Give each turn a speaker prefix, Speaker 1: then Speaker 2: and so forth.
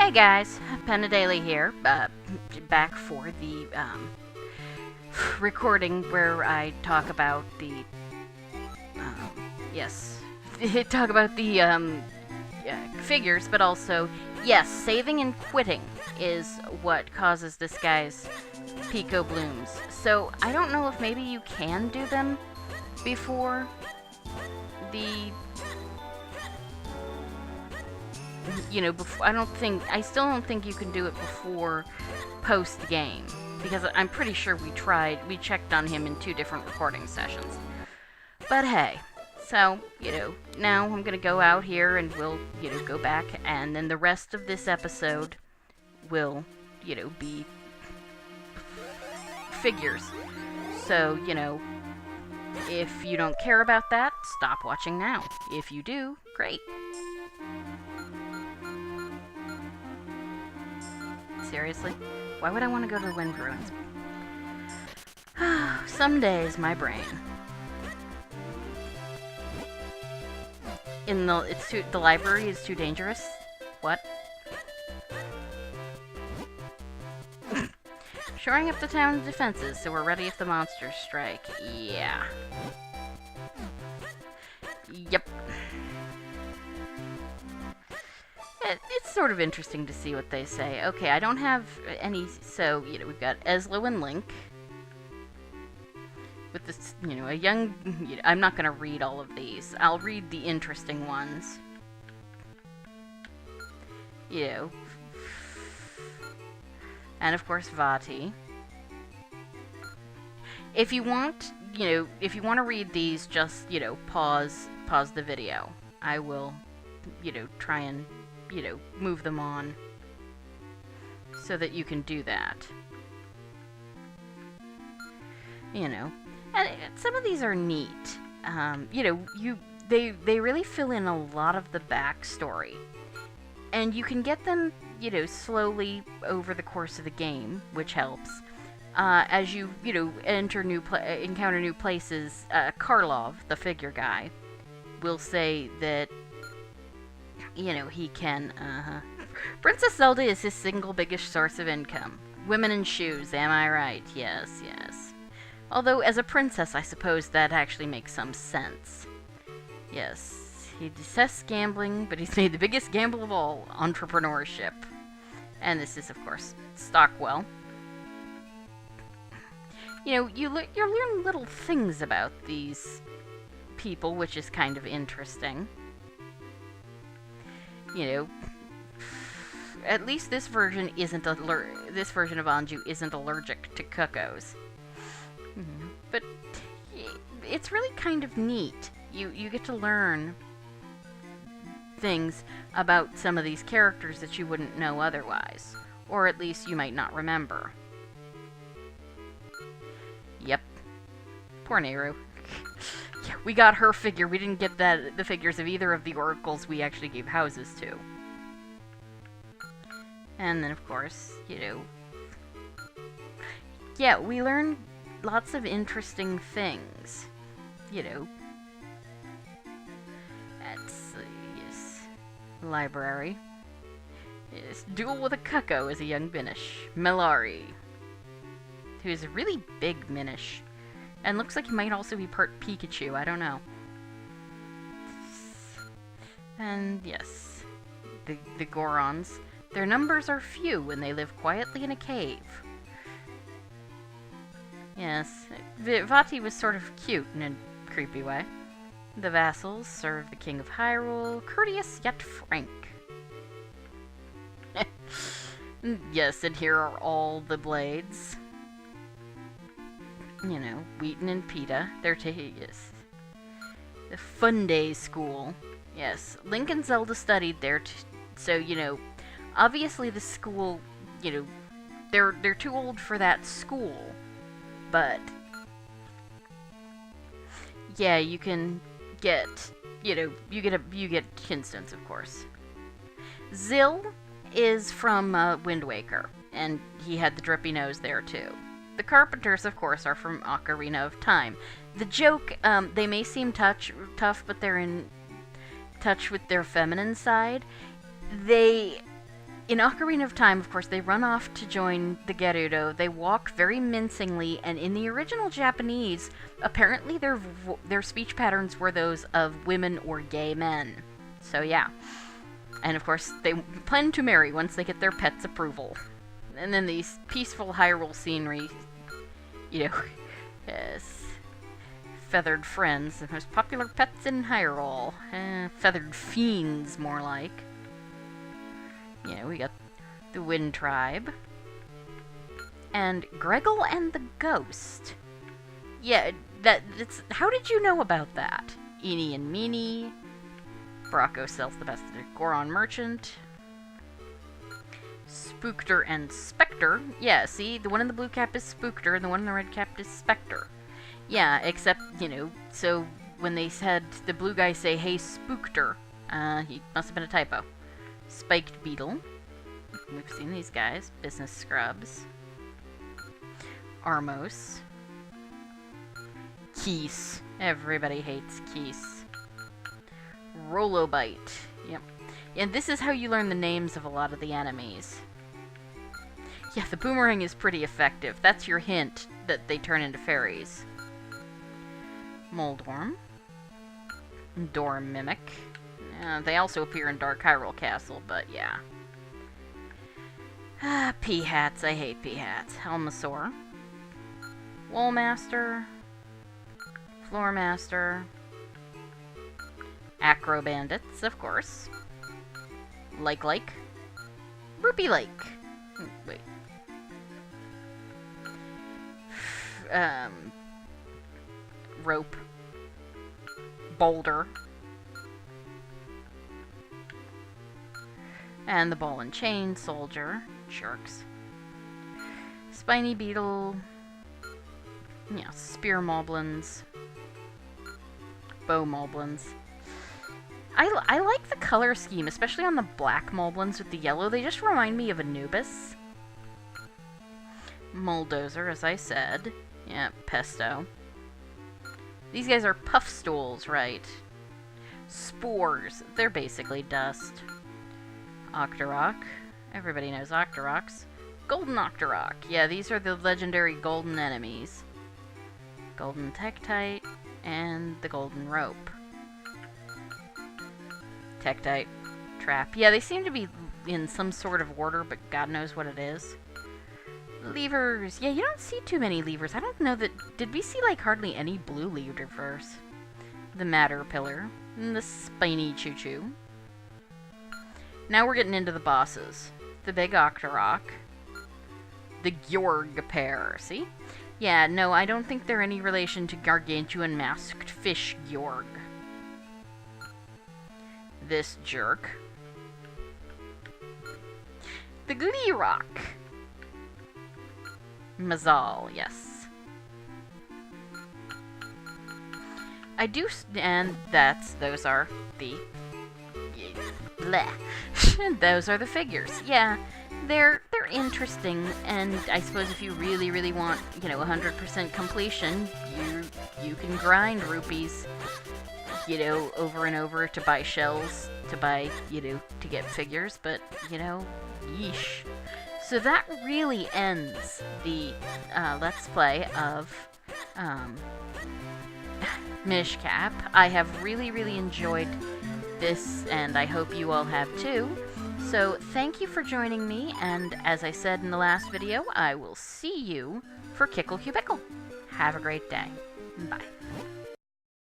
Speaker 1: Hey guys, Daily here, back for the recording where I talk about the yes, talk about the figures, but also yes, saving and quitting is what causes this guy's Pico blooms. So I don't know if maybe you can do them before the before, I still don't think you can do it before post game, because I'm pretty sure we checked on him in 2 different recording sessions. But hey, so, now I'm gonna go out here and we'll, go back, and then the rest of this episode will, be figures. So, if you don't care about that, stop watching now. If you do, great. Seriously? Why would I want to go to the Wind Ruins? Some days, my brain. The library is too dangerous? What? Shoring up the town's defenses so we're ready if the monsters strike. Yeah. Yep. It's sort of interesting to see what they say. Okay, I don't have any, so, we've got Eslo and Link. With this, a young, I'm not going to read all of these. I'll read the interesting ones. And of course, Vati. If you want, to read these, just, pause the video. I will, try and move them on so that you can do that. And some of these are neat. They really fill in a lot of the backstory. And you can get them, slowly over the course of the game, which helps. As you, encounter new places, Karlov, the figure guy, will say that he can, Princess Zelda is his single biggest source of income. Women and shoes, am I right? Yes, yes. Although, as a princess, I suppose that actually makes some sense. Yes, he detests gambling, but he's made the biggest gamble of all, entrepreneurship. And this is, of course, Stockwell. You learn little things about these people, which is kind of interesting. At least this version of Anju isn't allergic to cuckoos. But it's really kind of neat. You get to learn things about some of these characters that you wouldn't know otherwise, or at least you might not remember. Yep. Poor Nehru. We got her figure. We didn't get the figures of either of the oracles we actually gave houses to. And then, of course, yeah, we learned lots of interesting things. Let's see, yes. Library. Yes, duel with a cucko as a young Minish. Melari. Who's a really big Minish. And looks like he might also be part Pikachu, I don't know. And yes, the Gorons. Their numbers are few when they live quietly in a cave. Yes, Vati was sort of cute in a creepy way. The vassals serve the King of Hyrule, courteous yet frank. Yes, and here are all the blades. Wheaton and Peta. They're yes. The Fun Day School. Yes, Link and Zelda studied there, so, obviously the school, they're too old for that school, but, yeah, you can get, you get instance, of course. Zill is from Wind Waker, and he had the drippy nose there, too. The Carpenters, of course, are from Ocarina of Time. The joke, they may seem tough, but they're in touch with their feminine side. They In Ocarina of Time, of course, they run off to join the Gerudo. They walk very mincingly, and in the original Japanese, apparently their speech patterns were those of women or gay men. So yeah. And of course, they plan to marry once they get their pet's approval. And then these peaceful Hyrule scenery, yes. Feathered friends, the most popular pets in Hyrule. Feathered fiends, more like. We got the Wind Tribe. And Greggle and the Ghost. Yeah, that's... How did you know about that? Eenie and Meanie. Bracco sells the best of the Goron Merchant. Spookter and Spectre. Yeah, see? The one in the blue cap is Spookter, and the one in the red cap is Spectre. Yeah, except, so when they said, the blue guy say, hey, Spookter, he must have been a typo. Spiked Beetle. We've seen these guys. Business Scrubs. Armos. Keese. Everybody hates Keese. Rolobite. Yep. And this is how you learn the names of a lot of the enemies. Yeah, the boomerang is pretty effective. That's your hint that they turn into fairies. Moldworm. Dorm Mimic. They also appear in Dark Hyrule Castle, but yeah. Peahats. I hate Peahats. Helmasaur. Woolmaster. Floormaster. Acro Bandits, of course. Like. Rupee Lake. Wait. Rope. Boulder. And the Ball and Chain Soldier. Jerks. Spiny Beetle. Yeah, Spear Moblins. Bow Moblins. I like the color scheme, especially on the black Moblins with the yellow. They just remind me of Anubis. Bulldozer, as I said. Yeah, Pesto. These guys are puff stools, right? Spores. They're basically dust. Octorok. Everybody knows Octoroks. Golden Octorok. Yeah, these are the legendary golden enemies. Golden Tektite and the Golden Rope. Tektite. Trap. Yeah, they seem to be in some sort of order, but God knows what it is. Levers. Yeah, you don't see too many levers. I don't know that... Did we see, like, hardly any blue levers? The Matter Pillar. And the Spiny Choo-Choo. Now we're getting into the bosses. The Big Octorok. The Gjorg pair. See? Yeah, no, I don't think they're any relation to Gargantuan Masked Fish Gjorg. This jerk. The Gleerock. Mazal, yes. I do, and those are the, bleh. Those are the figures. Yeah, they're interesting, and I suppose if you really, really want, 100% completion, you can grind rupees, over and over to buy shells, to buy, to get figures, but, yeesh. So that really ends the Let's Play of Minish Cap. I have really, really enjoyed this, and I hope you all have too. So thank you for joining me, and as I said in the last video, I will see you for Kickle Cubicle. Have a great day. Bye.